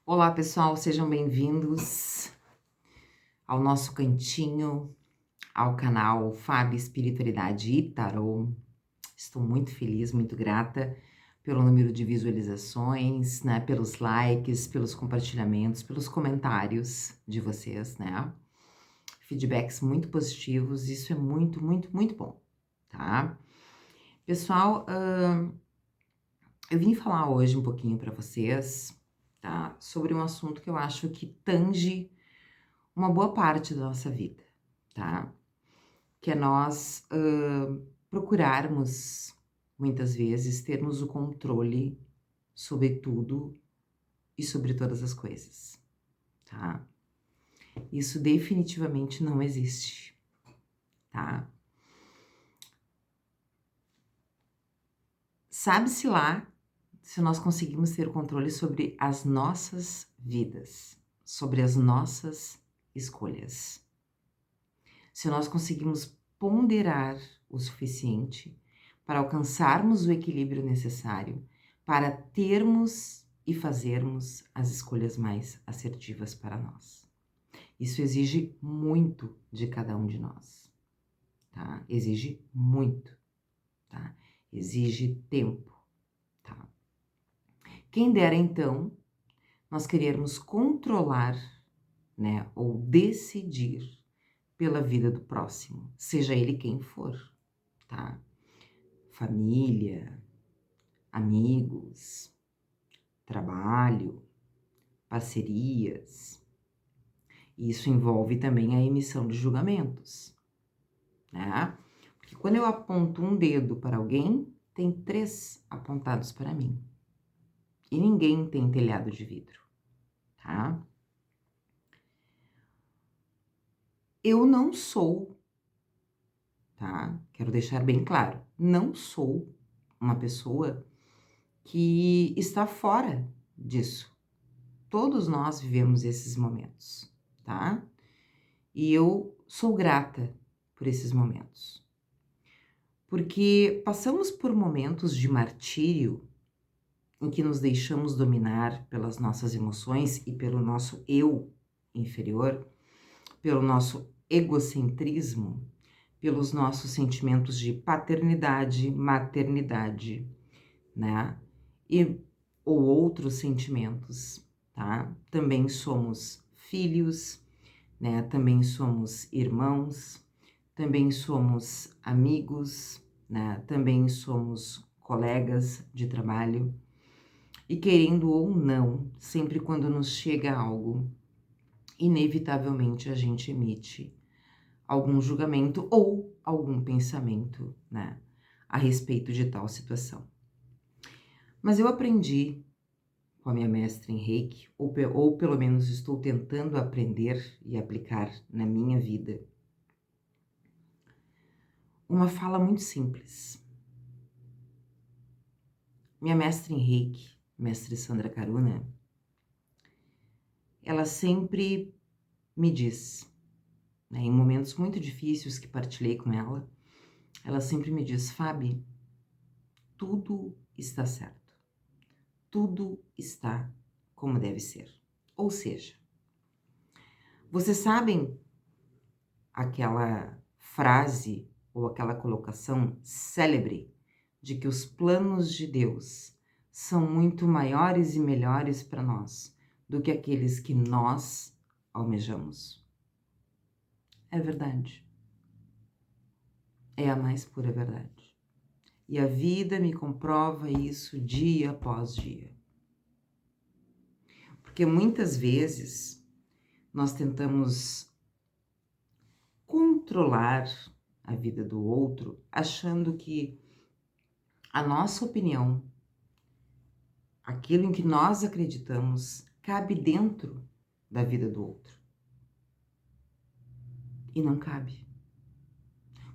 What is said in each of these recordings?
Olá, pessoal, sejam bem-vindos ao nosso cantinho, ao canal Fábio Espiritualidade e Tarô. Estou muito feliz, muito grata pelo número de visualizações, né, pelos likes, pelos compartilhamentos, pelos comentários de vocês, né? Feedbacks muito positivos, isso é muito, muito, muito bom, tá? Pessoal, eu vim falar hoje um pouquinho para vocês, tá? Sobre um assunto que eu acho que tange uma boa parte da nossa vida, tá? Que é nós procurarmos, muitas vezes, termos o controle sobre tudo e sobre todas as coisas, tá? Isso definitivamente não existe, tá? Sabe-se lá se nós conseguimos ter o controle sobre as nossas vidas, sobre as nossas escolhas. Se nós conseguimos ponderar o suficiente para alcançarmos o equilíbrio necessário para termos e fazermos as escolhas mais assertivas para nós. Isso exige muito de cada um de nós, tá? Exige muito, tá? Exige tempo, tá? Quem dera então nós querermos controlar, né, ou decidir pela vida do próximo, seja ele quem for, tá? Família, amigos, trabalho, parcerias. Isso envolve também a emissão de julgamentos, né? Porque quando eu aponto um dedo para alguém, tem 3 apontados para mim. E ninguém tem telhado de vidro, tá? Eu não sou, tá? Quero deixar bem claro, não sou uma pessoa que está fora disso. Todos nós vivemos esses momentos, tá? E eu sou grata por esses momentos. Porque passamos por momentos de martírio em que nos deixamos dominar pelas nossas emoções e pelo nosso eu inferior, pelo nosso egocentrismo, pelos nossos sentimentos de paternidade, maternidade, né? Ou outros sentimentos, tá? Também somos filhos, né? Também somos irmãos, também somos amigos, né? Também somos colegas de trabalho. E querendo ou não, sempre quando nos chega algo, inevitavelmente a gente emite algum julgamento ou algum pensamento, né? A respeito de tal situação. Mas eu aprendi com a minha mestra em Reiki, ou pelo menos estou tentando aprender e aplicar na minha vida, uma fala muito simples. Minha mestra em Reiki, mestre Sandra Karuna, ela sempre me diz, né, em momentos muito difíceis que partilhei com ela sempre me diz, Fábio, tudo está certo, tudo está como deve ser. Ou seja, vocês sabem aquela frase ou aquela colocação célebre de que os planos de Deus são muito maiores e melhores para nós do que aqueles que nós almejamos? É verdade. É a mais pura verdade. E a vida me comprova isso dia após dia. Porque muitas vezes nós tentamos controlar a vida do outro, achando que a nossa opinião, aquilo em que nós acreditamos, cabe dentro da vida do outro. E não cabe.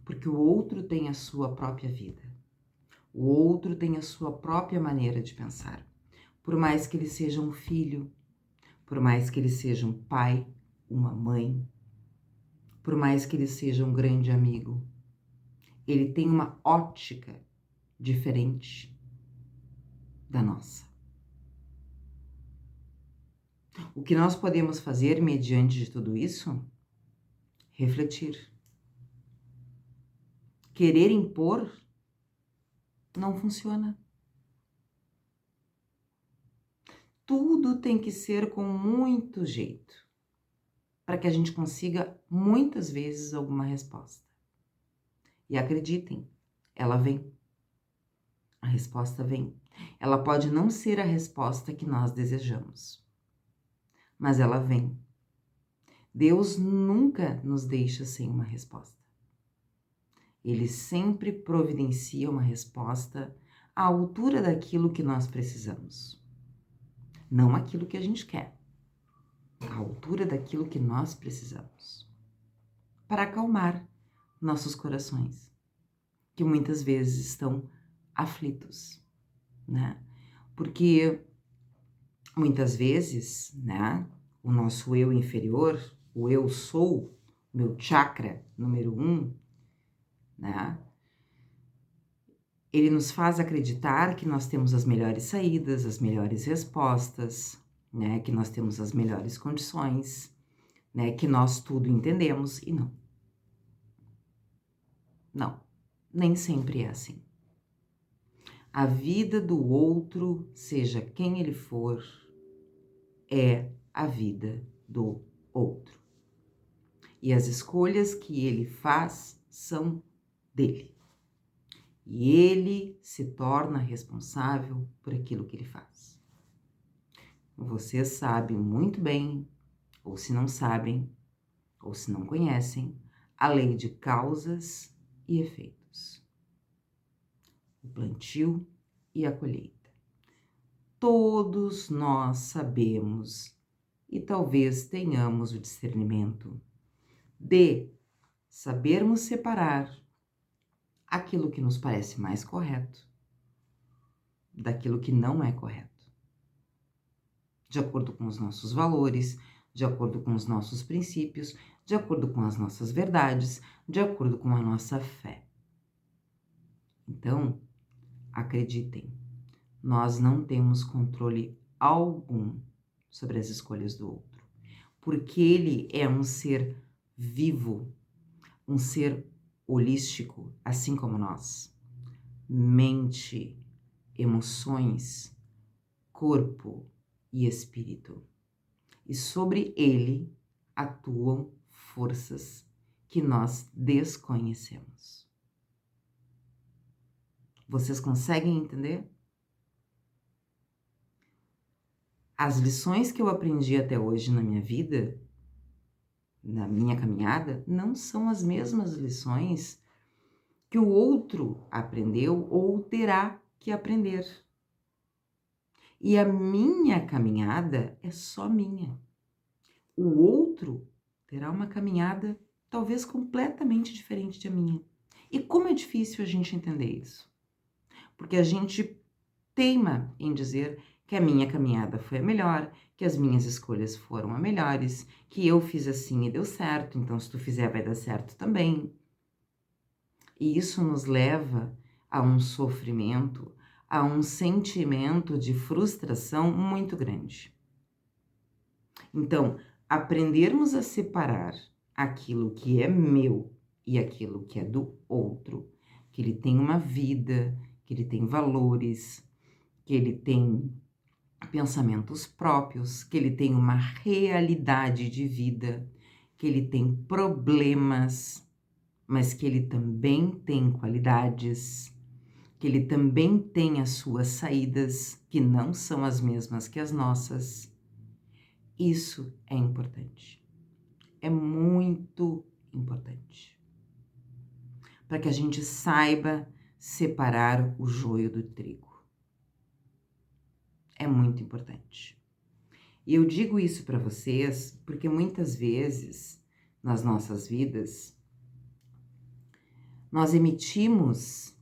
Porque o outro tem a sua própria vida. O outro tem a sua própria maneira de pensar. Por mais que ele seja um filho, por mais que ele seja um pai, uma mãe, por mais que ele seja um grande amigo, ele tem uma ótica diferente da nossa. O que nós podemos fazer mediante de tudo isso? Refletir. Querer impor não funciona. Tudo tem que ser com muito jeito, para que a gente consiga muitas vezes alguma resposta. E acreditem, ela vem. A resposta vem. Ela pode não ser a resposta que nós desejamos, mas ela vem. Deus nunca nos deixa sem uma resposta. Ele sempre providencia uma resposta à altura daquilo que nós precisamos. Não aquilo que a gente quer, à altura daquilo que nós precisamos. Para acalmar nossos corações, que muitas vezes estão aflitos, né? Porque muitas vezes, né, o nosso eu inferior, o eu sou, meu chakra número 1, né, ele nos faz acreditar que nós temos as melhores saídas, as melhores respostas, né, que nós temos as melhores condições, né, que nós tudo entendemos e não. Não, nem sempre é assim. A vida do outro, seja quem ele for, é a vida do outro. E as escolhas que ele faz são dele. E ele se torna responsável por aquilo que ele faz. Vocês sabem muito bem, ou se não sabem, ou se não conhecem, a lei de causas e efeitos. O plantio e a colheita. Todos nós sabemos e talvez tenhamos o discernimento de sabermos separar aquilo que nos parece mais correto daquilo que não é correto, de acordo com os nossos valores, de acordo com os nossos princípios, de acordo com as nossas verdades, de acordo com a nossa fé. Então, acreditem, nós não temos controle algum sobre as escolhas do outro, porque ele é um ser vivo, um ser holístico, assim como nós. Mente, emoções, corpo e espírito. E sobre ele atuam forças que nós desconhecemos. Vocês conseguem entender? As lições que eu aprendi até hoje na minha vida, na minha caminhada, não são as mesmas lições que o outro aprendeu ou terá que aprender. E a minha caminhada é só minha. O outro terá uma caminhada talvez completamente diferente da minha. E como é difícil a gente entender isso? Porque a gente teima em dizer que a minha caminhada foi a melhor, que as minhas escolhas foram as melhores, que eu fiz assim e deu certo, então se tu fizer vai dar certo também. E isso nos leva a um sofrimento, a um sentimento de frustração muito grande. Então, aprendermos a separar aquilo que é meu e aquilo que é do outro, que ele tem uma vida, que ele tem valores, que ele tem pensamentos próprios, que ele tem uma realidade de vida, que ele tem problemas, mas que ele também tem qualidades, que ele também tem as suas saídas, que não são as mesmas que as nossas. Isso é importante. É muito importante. Para que a gente saiba separar o joio do trigo. É muito importante. E eu digo isso para vocês porque muitas vezes nas nossas vidas nós emitimos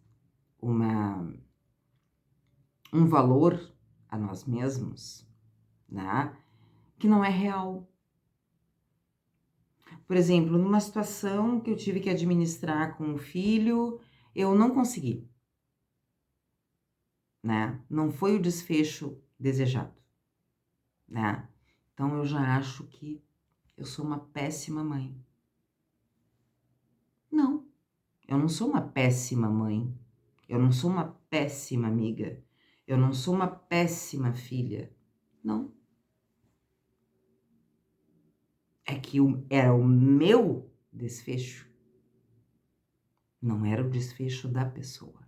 um valor a nós mesmos, né, que não é real. Por exemplo, numa situação que eu tive que administrar com o filho, eu não consegui, né? Não foi o desfecho desejado, né? Então eu já acho que eu sou uma péssima mãe. Não, eu não sou uma péssima mãe. Eu não sou uma péssima amiga. Eu não sou uma péssima filha. Não. É que era o meu desfecho, não era o desfecho da pessoa.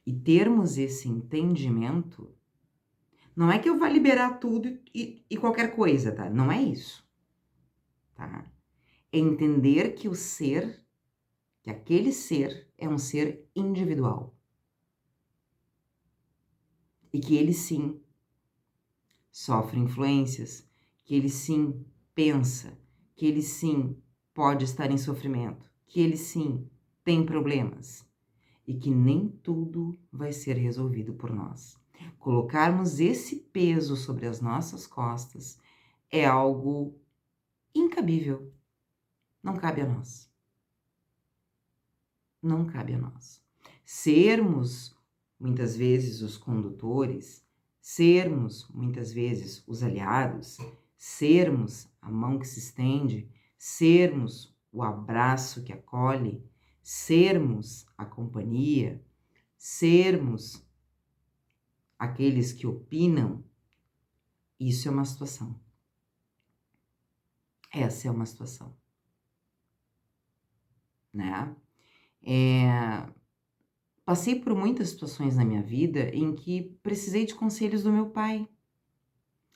E termos esse entendimento, não é que eu vá liberar tudo e qualquer coisa, tá? Não é isso, tá? É entender que que aquele ser é um ser individual. E que ele sim sofre influências, que ele sim pensa, que ele sim pode estar em sofrimento, que ele sim tem problemas e que nem tudo vai ser resolvido por nós. Colocarmos esse peso sobre as nossas costas é algo incabível. Não cabe a nós. Não cabe a nós. Sermos muitas vezes os condutores, sermos muitas vezes os aliados, sermos a mão que se estende, sermos o abraço que acolhe, sermos a companhia, sermos aqueles que opinam, isso é uma situação. Essa é uma situação, né? Passei por muitas situações na minha vida em que precisei de conselhos do meu pai,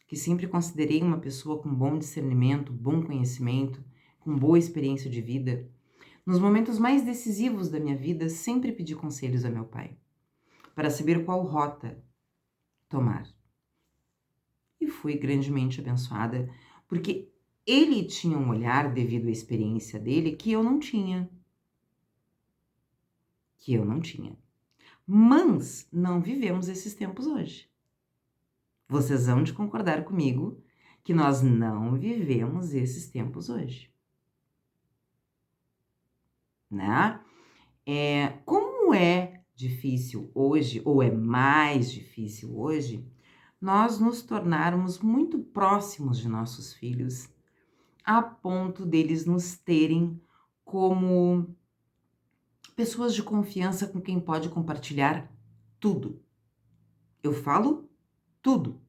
que sempre considerei uma pessoa com bom discernimento, bom conhecimento, com boa experiência de vida. Nos momentos mais decisivos da minha vida, sempre pedi conselhos a meu pai, para saber qual rota tomar. E fui grandemente abençoada, porque ele tinha um olhar, devido à experiência dele, que eu não tinha. Mas não vivemos esses tempos hoje. Vocês vão de concordar comigo que nós não vivemos esses tempos hoje, né? Como é difícil hoje, ou é mais difícil hoje, nós nos tornarmos muito próximos de nossos filhos, a ponto deles nos terem como pessoas de confiança com quem pode compartilhar tudo. Eu falo tudo.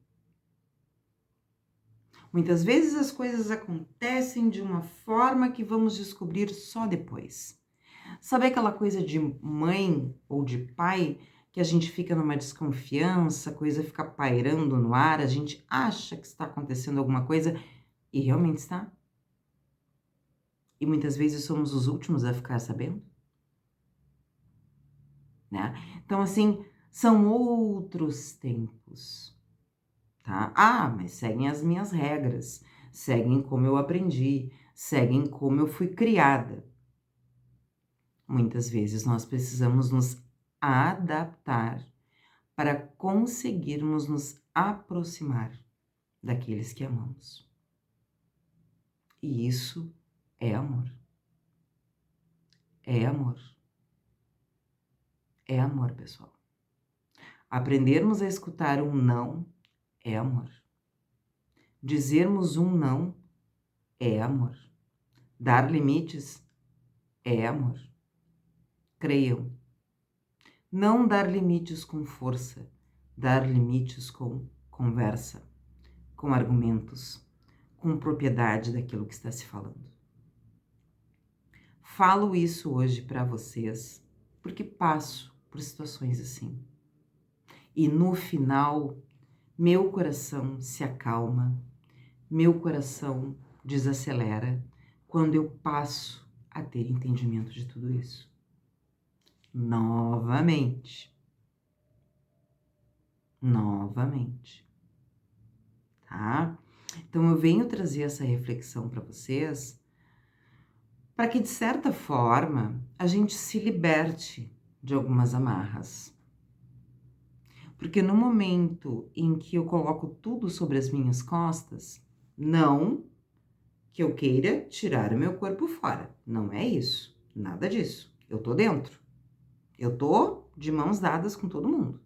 Muitas vezes as coisas acontecem de uma forma que vamos descobrir só depois. Sabe aquela coisa de mãe ou de pai que a gente fica numa desconfiança, a coisa fica pairando no ar, a gente acha que está acontecendo alguma coisa e realmente está? E muitas vezes somos os últimos a ficar sabendo, né? Então, assim, são outros tempos, tá? Ah, mas seguem as minhas regras, seguem como eu aprendi, seguem como eu fui criada. Muitas vezes nós precisamos nos adaptar para conseguirmos nos aproximar daqueles que amamos. E isso é amor. É amor. É amor, pessoal. Aprendermos a escutar um não é amor. Dizermos um não é amor. Dar limites é amor. Creiam. Não dar limites com força, dar limites com conversa, com argumentos, com propriedade daquilo que está se falando. Falo isso hoje para vocês porque passo por situações assim. E no final, meu coração se acalma, meu coração desacelera quando eu passo a ter entendimento de tudo isso. Novamente, tá? Então eu venho trazer essa reflexão para vocês, para que de certa forma a gente se liberte de algumas amarras. Porque no momento em que eu coloco tudo sobre as minhas costas, não que eu queira tirar o meu corpo fora, não é isso, nada disso. Eu tô dentro, eu tô de mãos dadas com todo mundo,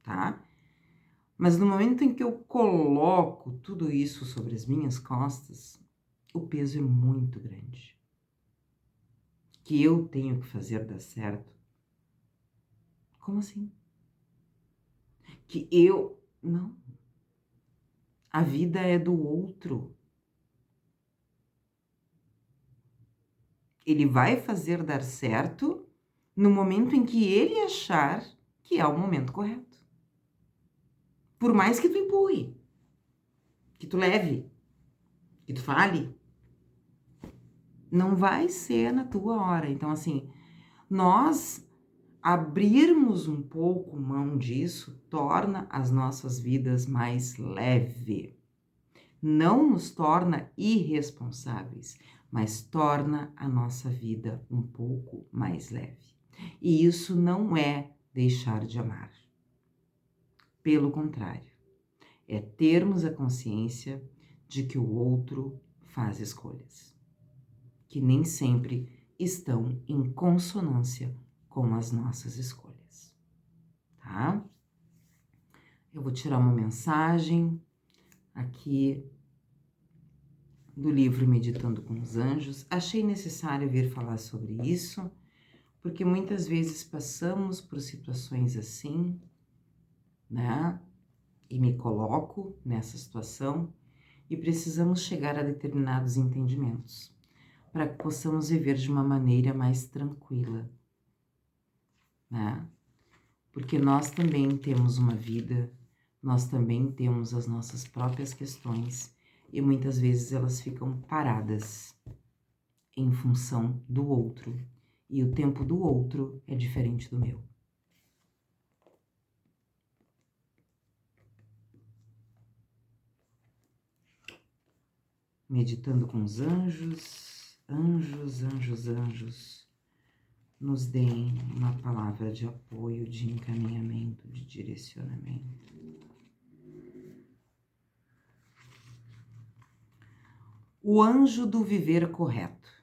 tá? Mas no momento em que eu coloco tudo isso sobre as minhas costas, o peso é muito grande. Que eu tenho que fazer dar certo. Como assim? Que eu... Não. A vida é do outro. Ele vai fazer dar certo no momento em que ele achar que é o momento correto. Por mais que tu empurre, que tu leve, que tu fale, não vai ser na tua hora. Então, assim, nós abrirmos um pouco mão disso torna as nossas vidas mais leve. Não nos torna irresponsáveis, mas torna a nossa vida um pouco mais leve. E isso não é deixar de amar. Pelo contrário, é termos a consciência de que o outro faz escolhas, que nem sempre estão em consonância com as nossas escolhas, tá? Eu vou tirar uma mensagem aqui do livro Meditando com os Anjos. Achei necessário vir falar sobre isso, porque muitas vezes passamos por situações assim, né? E me coloco nessa situação e precisamos chegar a determinados entendimentos para que possamos viver de uma maneira mais tranquila, né? Porque nós também temos uma vida, nós também temos as nossas próprias questões e muitas vezes elas ficam paradas em função do outro, e o tempo do outro é diferente do meu. Meditando com os anjos, anjos, anjos, anjos, nos deem uma palavra de apoio, de encaminhamento, de direcionamento. O anjo do viver correto.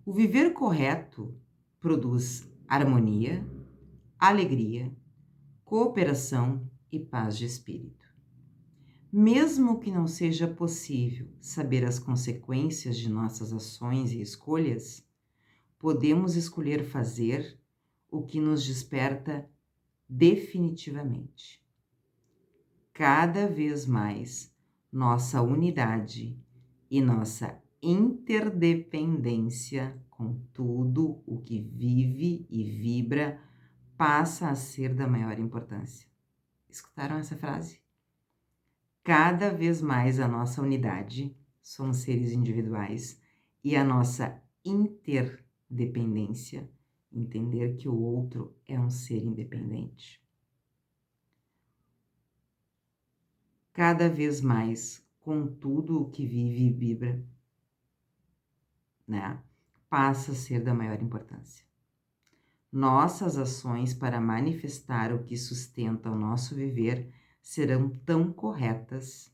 O viver correto produz harmonia, alegria, cooperação e paz de espírito. Mesmo que não seja possível saber as consequências de nossas ações e escolhas, podemos escolher fazer o que nos desperta definitivamente. Cada vez mais, nossa unidade e nossa interdependência com tudo o que vive e vibra passa a ser da maior importância. Escutaram essa frase? Cada vez mais a nossa unidade, somos seres individuais, e a nossa interdependência, entender que o outro é um ser independente. Cada vez mais, com tudo o que vive e vibra, né, passa a ser da maior importância. Nossas ações para manifestar o que sustenta o nosso viver serão tão corretas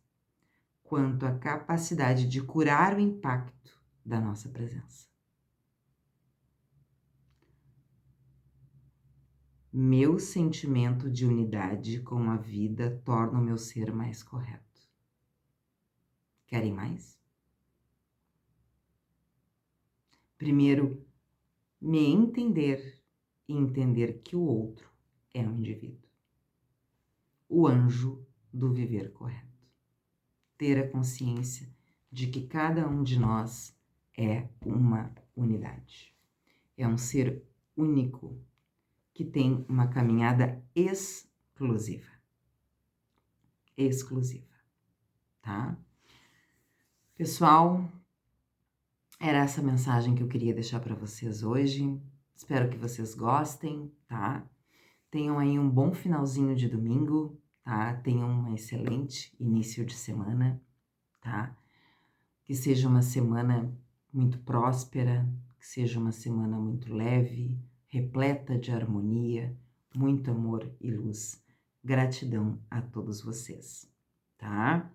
quanto a capacidade de curar o impacto da nossa presença. Meu sentimento de unidade com a vida torna o meu ser mais correto. Querem mais? Primeiro, me entender e entender que o outro é um indivíduo. O anjo do viver correto. Ter a consciência de que cada um de nós é uma unidade. É um ser único que tem uma caminhada exclusiva. Exclusiva, tá? Pessoal, era essa mensagem que eu queria deixar para vocês hoje. Espero que vocês gostem, tá? Tenham aí um bom finalzinho de domingo, tá? Tenham um excelente início de semana, tá? Que seja uma semana muito próspera, que seja uma semana muito leve, repleta de harmonia, muito amor e luz. Gratidão a todos vocês, tá?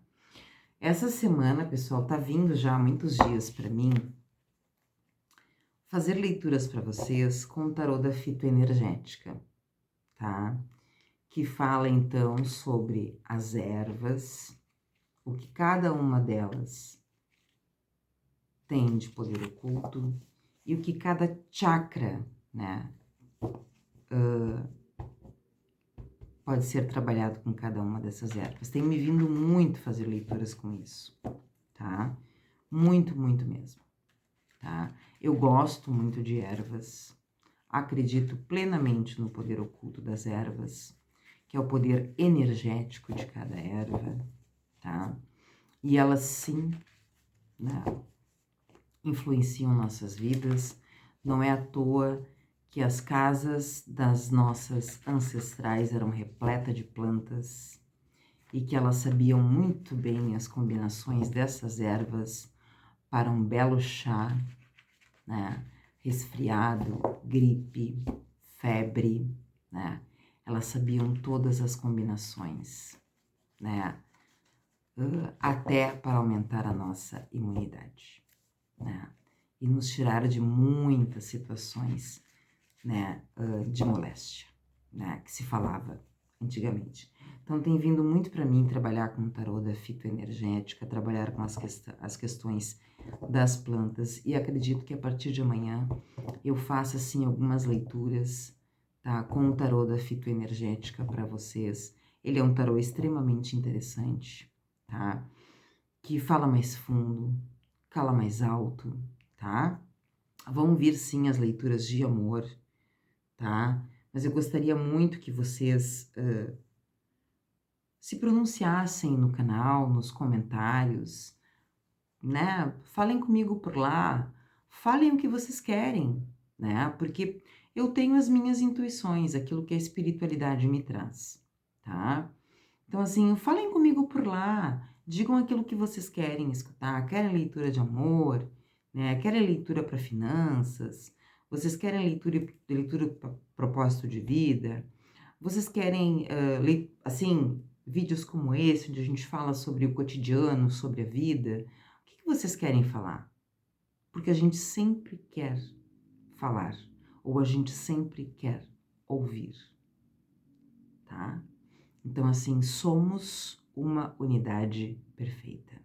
Essa semana, pessoal, tá vindo já há muitos dias para mim fazer leituras para vocês com o tarô da fitoenergética, tá? que fala então sobre as ervas, o que cada uma delas tem de poder oculto e o que cada chakra, né, pode ser trabalhado com cada uma dessas ervas. Tem me vindo muito fazer leituras com isso, tá? Muito, muito mesmo, tá? Eu gosto muito de ervas, acredito plenamente no poder oculto das ervas, que é o poder energético de cada erva, tá? E elas sim, né, influenciam nossas vidas. Não é à toa que as casas das nossas ancestrais eram repletas de plantas e que elas sabiam muito bem as combinações dessas ervas para um belo chá, né? Resfriado, gripe, febre, né? Elas sabiam todas as combinações, né? Até para aumentar a nossa imunidade, né? E nos tirar de muitas situações, né, de moléstia, né, que se falava antigamente. Então tem vindo muito para mim trabalhar com o tarô da fitoenergética, trabalhar com as questões das plantas, e acredito que a partir de amanhã eu faça assim algumas leituras, tá, com o tarô da fitoenergética para vocês. Ele é um tarô extremamente interessante, tá, que fala mais fundo, cala mais alto, tá? Vão vir sim as leituras de amor, tá? Mas eu gostaria muito que vocês se pronunciassem no canal, nos comentários, né? Falem comigo por lá, falem o que vocês querem, né? Porque eu tenho as minhas intuições, aquilo que a espiritualidade me traz, tá? Então, assim, falem comigo por lá, digam aquilo que vocês querem escutar. Querem leitura de amor, né? Querem leitura para finanças? Vocês querem leitura para propósito de vida? Vocês querem, assim, vídeos como esse, onde a gente fala sobre o cotidiano, sobre a vida? O que vocês querem falar? Porque a gente sempre quer falar, ou a gente sempre quer ouvir, tá? Então, assim, somos uma unidade perfeita.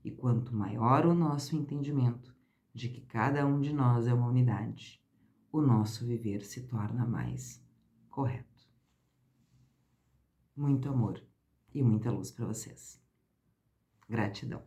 E quanto maior o nosso entendimento de que cada um de nós é uma unidade, o nosso viver se torna mais correto. Muito amor e muita luz para vocês. Gratidão.